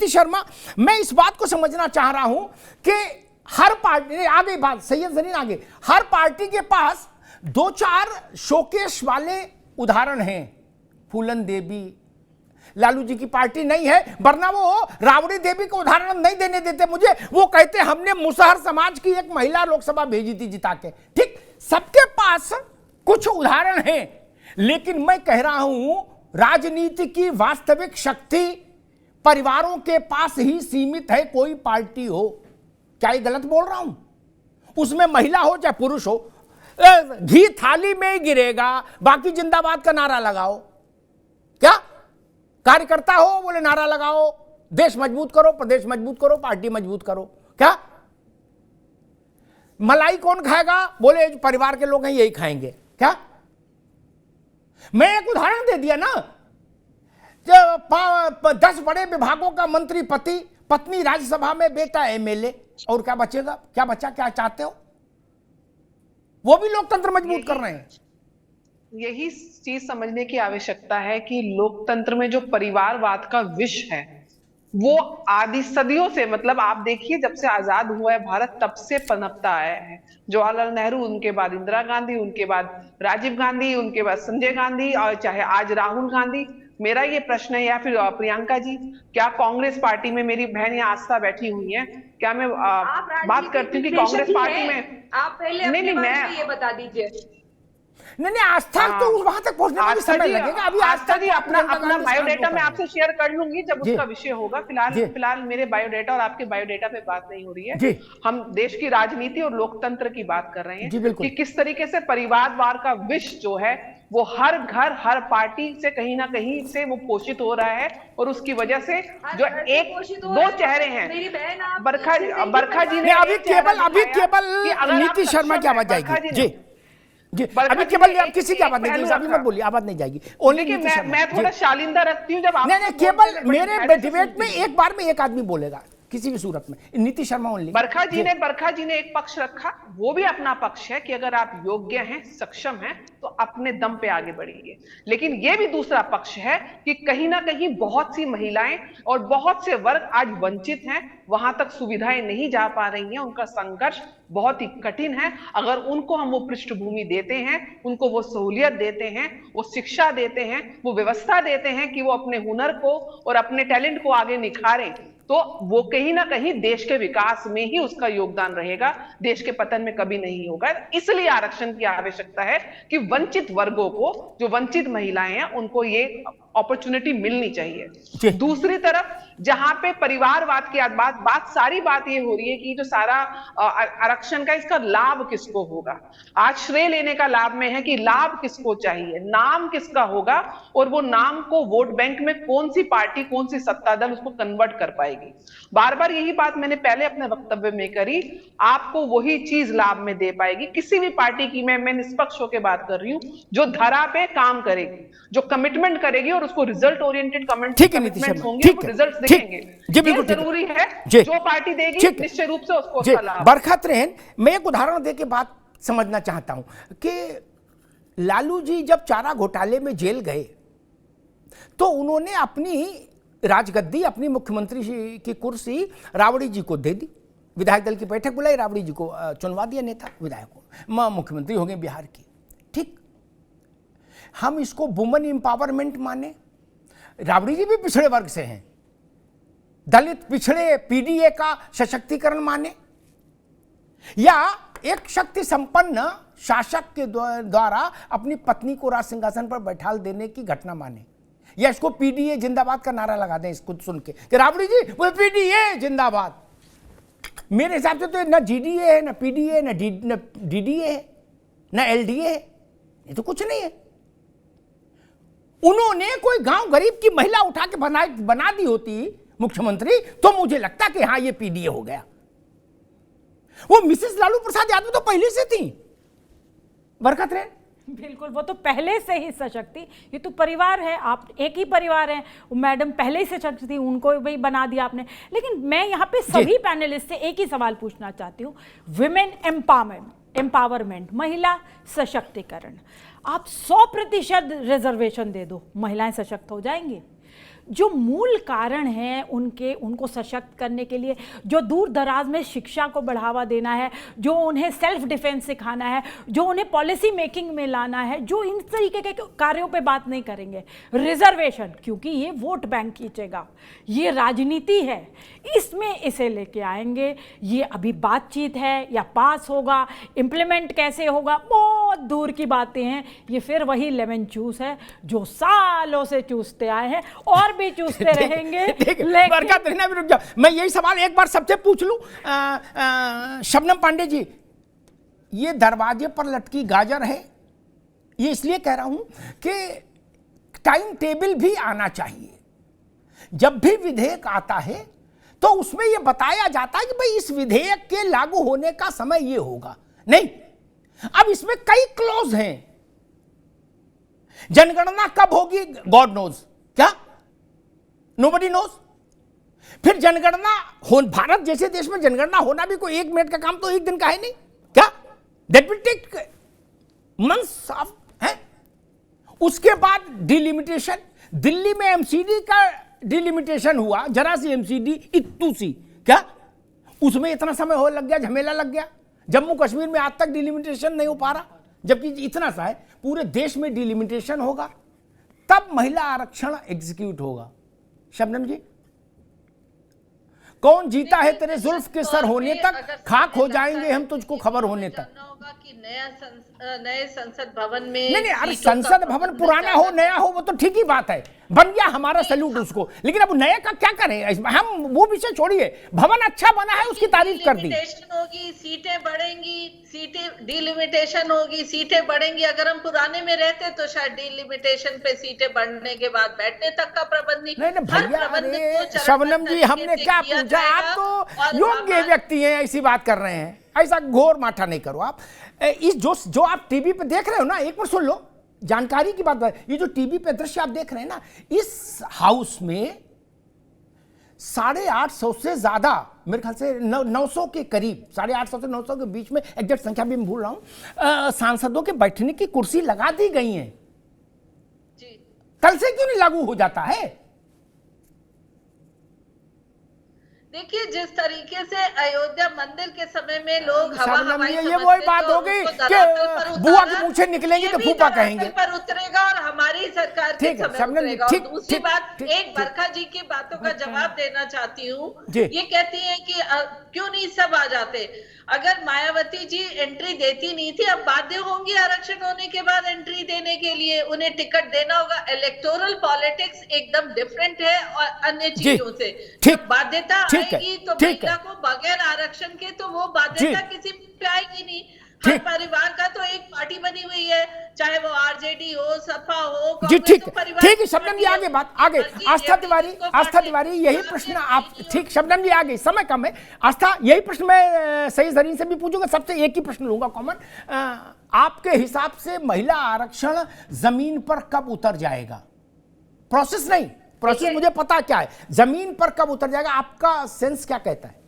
नीति शर्मा, मैं इस बात को समझना चाह रहा हूं कि हर पार्टी आगे बात सैयद जरीन आगे, हर पार्टी के पास 2-4 शोकेश वाले उदाहरण हैं। फूलन देवी, लालू जी की पार्टी नहीं है, वरना वो राबड़ी देवी को उदाहरण नहीं देने देते मुझे। वो कहते हमने मुसहर समाज की एक महिला लोकसभा भेजी थी जिता के। ठीक, सबके पास कुछ उदाहरण हैं, लेकिन मैं कह रहा हूं राजनीति की वास्तविक शक्ति परिवारों के पास ही सीमित है। कोई पार्टी हो, क्या ये गलत बोल रहा हूं? उसमें महिला हो चाहे पुरुष हो, घी थाली में ही गिरेगा, बाकी जिंदाबाद का नारा लगाओ। क्या कार्यकर्ता हो बोले नारा लगाओ, देश मजबूत करो, प्रदेश मजबूत करो, पार्टी मजबूत करो। क्या मलाई कौन खाएगा? बोले परिवार के लोग हैं यही खाएंगे। क्या मैं एक उदाहरण दे दिया ना, 10 बड़े विभागों का मंत्री पति, पत्नी राज्यसभा में, बेटा एमएलए, और क्या बचेगा? क्या बचा? क्या चाहते हो? वो भी लोकतंत्र मजबूत कर रहे हैं। यही चीज समझने की आवश्यकता है कि लोकतंत्र में जो परिवारवाद का विष है वो आदि सदियों से, मतलब आप देखिए जब से आजाद हुआ है भारत तब से पनपता आया है। जवाहरलाल नेहरू, उनके बाद इंदिरा गांधी, उनके बाद राजीव गांधी, उनके बाद संजय गांधी, और चाहे आज राहुल गांधी। मेरा ये प्रश्न है, या फिर प्रियंका जी, क्या कांग्रेस पार्टी में, मेरी बहन यहाँ आस्था बैठी हुई है, क्या मैं बात करती हूँ कि कांग्रेस पार्टी में आप पहले नहीं, मैं ये बता दीजिए। नहीं, आस्था तो वहां तक पहुंचने में भी समय लगेगा। अभी आस्था जी अपना बायोडेटा मैं आपसे शेयर कर लूंगी जब उसका विषय होगा। फिलहाल मेरे बायोडेटा और आपके बायोडेटा पे बात नहीं हो रही है। हम देश की राजनीति और लोकतंत्र की बात कर रहे हैं कि किस तरीके से परिवारवाद का विष जो है वो हर घर, हर पार्टी से कहीं ना कहीं से वो पोषित हो रहा है, और उसकी वजह से जो एक दो चेहरे हैं। बरखा जी ने अभी केवल नीति शर्मा की आवाज जाएगी। जी, अभी केवल किसी की आवाज नहीं जाएगी, अभी मत बोलिए, आवाज नहीं जाएगी। ओनली मैं थोड़ा शालिंदा रखती हूँ जब आप नहीं, केवल मेरे डिबेट में एक बार में एक आदमी बोलेगा किसी भी सूरत में, नीति शर्मा ओनली। बरखा जी ने एक पक्ष रखा, वो भी अपना पक्ष है कि अगर आप योग्य हैं, सक्षम हैं, तो अपने दम पे आगे बढ़िए। लेकिन ये भी दूसरा पक्ष है कि कहीं ना कहीं बहुत सी महिलाएं और बहुत से वर्ग आज वंचित हैं, वहां तक सुविधाएं नहीं जा पा रही हैं, उनका संघर्ष बहुत ही कठिन है। अगर उनको हम वो पृष्ठभूमि देते हैं, उनको वो सहूलियत देते हैं, वो शिक्षा देते हैं, वो व्यवस्था देते हैं कि वो अपने हुनर को और अपने टैलेंट को आगे निखारें, तो वो कहीं ना कहीं देश के विकास में ही उसका योगदान रहेगा, देश के पतन में कभी नहीं होगा। इसलिए आरक्षण की आवश्यकता है कि वंचित वर्गों को, जो वंचित महिलाएं हैं, उनको ये अपॉर्चुनिटी मिलनी चाहिए। दूसरी तरफ जहां पे परिवारवाद की सारी बात ये हो रही है कि जो सारा आरक्षण का इसका लाभ किसको होगा। आज श्रेय लेने का लाभ में है कि लाभ किसको चाहिए, नाम किसका होगा, और वो नाम को वोट बैंक में कौन सी पार्टी, कौन सी सत्ता दल उसको कन्वर्ट कर पाएगी। बार बार यही बात मैंने पहले अपने वक्तव्य में करी, आपको वही चीज लाभ में दे पाएगी किसी भी पार्टी की। मैं निष्पक्ष होकर बात कर रही हूँ, जो धरा पे काम करेगी, जो कमिटमेंट करेगी, और उसको रिजल्ट ओरिएंटेड कमिटमेंट होंगे, रिजल्ट दिखेंगे। ये जरूरी है, जो पार्टी देगी निश्चय रूप से उसको उसका लाभ। बरखत रेन, मैं एक उदाहरण देके बात समझना चाहता हूं कि लालू जी जब चारा घोटाले में जेल गए तो उन्होंने अपनी राजगद्दी, अपनी मुख्यमंत्री की कुर्सी राबड़ी जी को दे दी। विधायक दल की बैठक बुलाई, राबड़ी जी को चुनवा दिया नेता विधायकों, मुख्यमंत्री हो गए बिहार की। ठीक, हम इसको वुमेन एम्पावरमेंट माने। राबड़ी जी भी पिछड़े वर्ग से हैं, दलित पिछड़े पीडीए का सशक्तिकरण माने, या एक शक्ति संपन्न शासक के द्वारा अपनी पत्नी को राज सिंहासन पर बैठा देने की घटना माने, या इसको पीडीए जिंदाबाद का नारा लगा दें इसको सुन के कि राबड़ी जी वो पीडीए जिंदाबाद। मेरे हिसाब से तो ना जीडीए है, ना पीडीए, ना डीडीए है, ना एलडीए है, ये तो कुछ नहीं है। उन्होंने कोई गांव गरीब की महिला उठा के बना दी होती मुख्यमंत्री तो मुझे लगता कि हाँ ये पीडीए हो गया। वो मिसेस लालू प्रसाद यादव तो पहले से थी। बरकत रहे, बिल्कुल, वो तो पहले से ही सशक्ति, ये तो परिवार है, आप एक ही परिवार हैं। मैडम पहले ही सशक्त थी, उनको भी बना दिया आपने। लेकिन मैं यहाँ पे सभी पैनलिस्ट से एक ही सवाल पूछना चाहती हूँ, विमेन एम्पावरमेंट, महिला सशक्तिकरण, आप 100% रिजर्वेशन दे दो, महिलाएं सशक्त हो जाएंगी। जो मूल कारण है उनको सशक्त करने के लिए, जो दूर दराज में शिक्षा को बढ़ावा देना है, जो उन्हें सेल्फ डिफेंस सिखाना है, जो उन्हें पॉलिसी मेकिंग में लाना है, जो इन तरीके के कार्यों पे बात नहीं करेंगे। रिजर्वेशन, क्योंकि ये वोट बैंक खींचेगा, ये राजनीति है, इसमें इसे लेके आएंगे। ये अभी बातचीत है या पास होगा, इम्प्लीमेंट कैसे होगा, बहुत दूर की बातें हैं। ये फिर वही लेमन जूस है जो सालों से चूसते आए हैं और भी चूसते रहेंगे। बरकत रहना भी रुक जाओ, मैं यही सवाल एक बार सबसे पूछ लूं। शबनम पांडे जी, ये दरवाजे पर लटकी गाजर है, ये इसलिए कह रहा हूं कि टाइम टेबल भी आना चाहिए। जब भी विधेयक आता है तो उसमें यह बताया जाता है कि भाई इस विधेयक के लागू होने का समय यह होगा। नहीं, अब इसमें कई क्लॉज हैं। जनगणना कब होगी, गॉड नोज, क्या नोबडी नोज। फिर जनगणना भारत जैसे देश में जनगणना होना भी कोई 1 मिनट का काम तो 1 दिन का है नहीं, क्या that will take months of है। उसके बाद डिलिमिटेशन, दिल्ली में एमसीडी का डिलिमिटेशन हुआ, जरा सी एमसीडी इतू सी, क्या उसमें इतना समय हो लग गया, झमेला लग गया। जम्मू कश्मीर में आज तक डिलिमिटेशन नहीं हो पा रहा, जबकि इतना सा है। पूरे देश में डिलिमिटेशन होगा तब महिला आरक्षण एग्जीक्यूट होगा। शबनम जी, कौन जीता है तेरे जुल्फ के सर होने तक, खाक हो जाएंगे हम तुझको खबर होने तक। कि नए संसद भवन में नहीं, अरे संसद भवन पुराना हो नया हो वो तो ठीक ही बात है, बन गया, हमारा सैल्यूट उसको। लेकिन अब नए का क्या करें, हम वो विषय छोड़िए। भवन अच्छा बना है उसकी तारीफ कर दी। होगी, सीटें बढ़ेंगी, सीटें डिलिमिटेशन होगी, सीटें बढ़ेंगी। अगर हम पुराने में रहते तो शायद डिलिमिटेशन पे सीटें बढ़ने के बाद बैठने तक का प्रबंध नहीं भैया। शबनम जी, हमने क्या पूछा, आप तो योग्य व्यक्ति हैं, ऐसी बात कर रहे हैं। ऐसा घोर माठा नहीं करो आप। इस जो आप टीवी पे देख रहे हो ना, एक बार सुन लो, जानकारी की बात है। ये जो टीवी पे दृश्य आप देख रहे हैं ना, इस हाउस में 850 से ज्यादा, मेरे ख्याल से 900 के करीब, 850 से 900 के बीच में, एग्जैक्ट संख्या भी मैं भूल रहा हूं, सांसदों के बैठने की कुर्सी लगा दी गई है। कल से क्यों नहीं लागू हो जाता है? देखिए, जिस तरीके से अयोध्या मंदिर के समय में लोग हवा हवाई ये वही बात हो गई कि बुआ की मूंछें निकलेंगी तो फूफा कहेंगे, पर उतरेगा और हमारी सरकार के समय उतरेगा। और दूसरी बात, एक बरखा जी की बातों का जवाब देना चाहती हूँ। ये कहती है कि क्यों नहीं सब आ जाते। अगर मायावती जी एंट्री देती नहीं थी, अब बाध्य होंगी आरक्षण होने के बाद एंट्री देने के लिए, उन्हें टिकट देना होगा। इलेक्टोरल पॉलिटिक्स एकदम डिफरेंट है और अन्य चीजों से। जब बाध्यता आएगी तो महिला को बगैर आरक्षण के तो वो बाध्यता किसी पे आएगी नहीं। हर परिवार का तो एक पार्टी बनी हुई है, चाहे वो आरजेडी हो, सपा हो, जी ठीक है। शबनम जी आगे बात, आगे आस्था तिवारी यही प्रश्न आप, ठीक शबनम जी आगे, समय कम है। आस्था, यही प्रश्न मैं सही जरीन से भी पूछूंगा, सबसे एक ही प्रश्न लूंगा कॉमन। आपके हिसाब से महिला आरक्षण जमीन पर कब उतर जाएगा? प्रोसेस नहीं, प्रोसेस मुझे पता क्या है, जमीन पर कब उतर जाएगा, आपका सेंस क्या कहता है?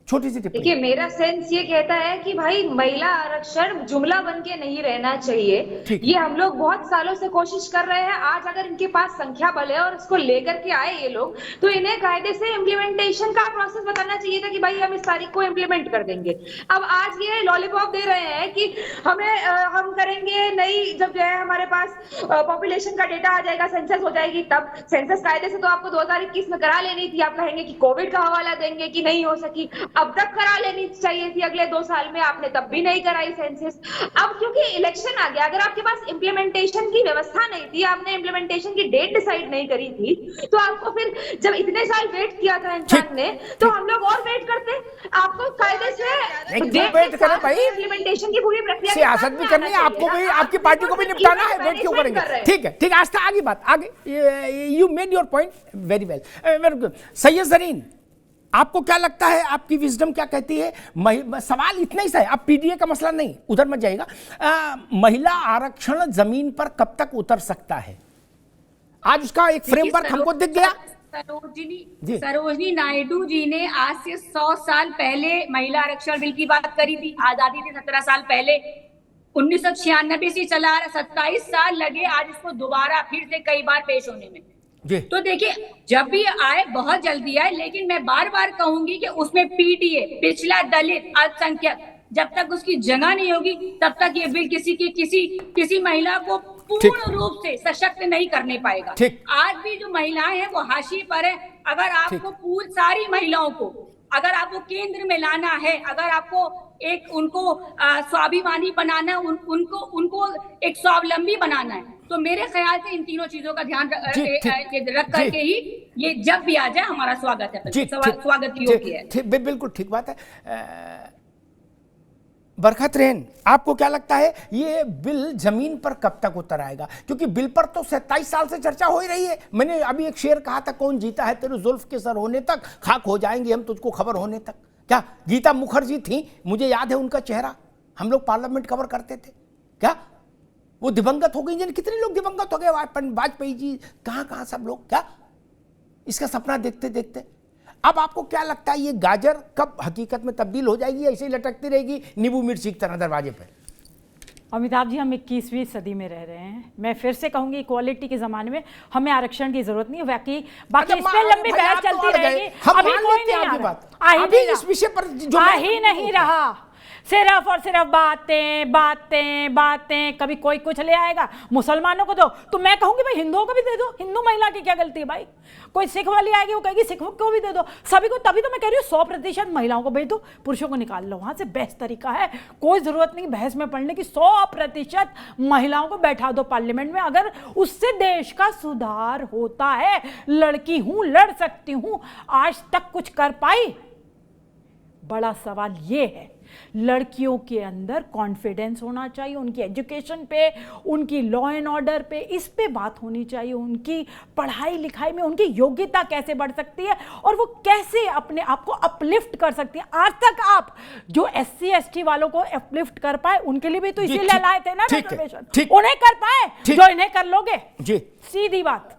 छोटी सी टिप्पणी। देखिए, मेरा सेंस ये कहता है कि भाई महिला आरक्षण जुमला बन के नहीं रहना चाहिए। ये हम लोग बहुत सालों से कोशिश कर रहे हैं। आज अगर इनके पास संख्या बल है और इसको लेकर के आए ये लोग, तो इन्हें कायदे से इम्प्लीमेंटेशन का प्रोसेस बताना चाहिए था कि भाई हम इस तारीख को इम्प्लीमेंट कर देंगे। अब आज ये लॉलीपॉप दे रहे हैं कि हम करेंगे नहीं, जब जो है हमारे पास पॉपुलेशन का डेटा आ जाएगा, सेंसस हो जाएगी तब। सेंसस कायदे से तो आपको 2021 में करा लेनी थी। आप कहेंगे कि कोविड का हवाला देंगे कि नहीं हो सकी, अब तक करा लेनी चाहिए थी अगले 2 साल में, आपने तब भी नहीं कराई सेंसस। अब क्योंकि इलेक्शन आ गया, अगर आपके पास इम्प्लीमेंटेशन की व्यवस्था नहीं थी, आपने इम्प्लीमेंटेशन की डेट डिसाइड नहीं करी थी, तो आपको फिर जब इतने साल वेट किया था इंसान ने, तो हम लोग और वेट करते। आपको कायदे से वेट करें भाई, इम्प्लीमेंटेशन की पूरी प्रक्रिया सियासत भी करनी है, आपको भी, आपकी पार्टी को भी निपटाना है, वेट क्यों करेंगे? ठीक है, आस्था आगे बात, आगे you made your point very well. Syed Zareen, आपको क्या लगता है, आपकी विजडम क्या कहती है? सवाल इतना ही सा है, अब पीडीए का मसला नहीं, उधर मत जाएगा। महिला आरक्षण जमीन पर कब तक उतर सकता है? आज उसका एक फ्रेमवर्क हमको दिख गया। सरोजिनी नायडू जी ने आज से 100 साल पहले महिला आरक्षण बिल की बात करी थी। आजादी थी 17 साल पहले, 1996 से चला आ रहा, 27 साल लगे आज इसको दोबारा फिर से कई बार पेश होने में। जी। तो देखिए जब भी आए बहुत जल्दी आए, लेकिन मैं बार बार कहूंगी कि उसमें पीडीए, पिछड़ा दलित, अल्पसंख्यक, जब तक उसकी जगह नहीं होगी तब तक ये बिल किसी महिला को पूर्ण रूप से सशक्त नहीं करने पाएगा। आज भी जो महिलाएं हैं वो हाशिए पर है। अगर आपको सारी महिलाओं को अगर आपको केंद्र में लाना है, अगर आपको उनको स्वाभिमानी बनाना, उनको एक स्वावलंबी बनाना है, तो मेरे ख्याल से इन तीनों चीजों का ध्यान रख करके ही ये जब भी आ जाए हमारा स्वागत है, स्वागत योग्य है। बिल्कुल ठीक बात है। बरखत रेन, आपको क्या लगता है ये बिल जमीन पर कब तक उतर आएगा? क्योंकि बिल पर तो 27 साल से चर्चा हो ही रही है। मैंने अभी एक शेर कहा था, कौन जीता है तेरे जुल्फ के सर होने तक, खाक हो जाएंगे हम तुझको खबर होने तक। क्या गीता मुखर्जी थी, मुझे याद है उनका चेहरा, हम लोग पार्लियामेंट कवर करते थे। क्या वो दिवंगत हो गई? कितने लोग दिवंगत हो गए, वाजपेयी जी, कहाँ सब लोग, क्या इसका सपना देखते देखते। अब आपको क्या लगता है ये गाजर कब हकीकत में तब्दील हो जाएगी, ऐसे ही लटकती रहेगी नींबू मिर्ची की तरह दरवाजे पर? अमिताभ जी, हम 21वीं सदी में रह रहे हैं। मैं फिर से कहूंगी इक्वालिटी के ज़माने में हमें आरक्षण की जरूरत नहीं है। बाकी इस पे लंबी बहस चलती रहेगी। अभी कोई नहीं आ रहा, इस विषय पर आ ही नहीं रहा, सिर्फ और सिर्फ बातें बातें बातें। कभी कोई कुछ ले आएगा, मुसलमानों को दो, तो मैं कहूंगी भाई हिंदुओं को भी दे दो। हिंदू महिला की क्या गलती है भाई? कोई सिख वाली आएगी, वो कहेगी सिखों को भी दे दो, सभी को। तभी तो मैं कह रही हूँ 100% महिलाओं को भेज दो, पुरुषों को निकाल लो वहां से। बेस्ट तरीका है, कोई जरूरत नहीं बहस में पड़ने की। 100% महिलाओं को बैठा दो पार्लियामेंट में। अगर उससे देश का सुधार होता है, लड़की हूं, लड़ सकती हूं, आज तक कुछ कर पाई? बड़ा सवाल ये है, लड़कियों के अंदर कॉन्फिडेंस होना चाहिए, उनकी एजुकेशन पे, उनकी लॉ एंड ऑर्डर पे, इस पे बात होनी चाहिए। उनकी पढ़ाई लिखाई में उनकी योग्यता कैसे बढ़ सकती है और वो कैसे अपने आप को अपलिफ्ट कर सकती है। आज तक आप जो SC ST वालों को अपलिफ्ट कर पाए, उनके लिए भी तो इसीलिए लाए थे ना रिजर्वेशन, उन्हें कर पाए जो इन्हें कर लोगे? सीधी बात।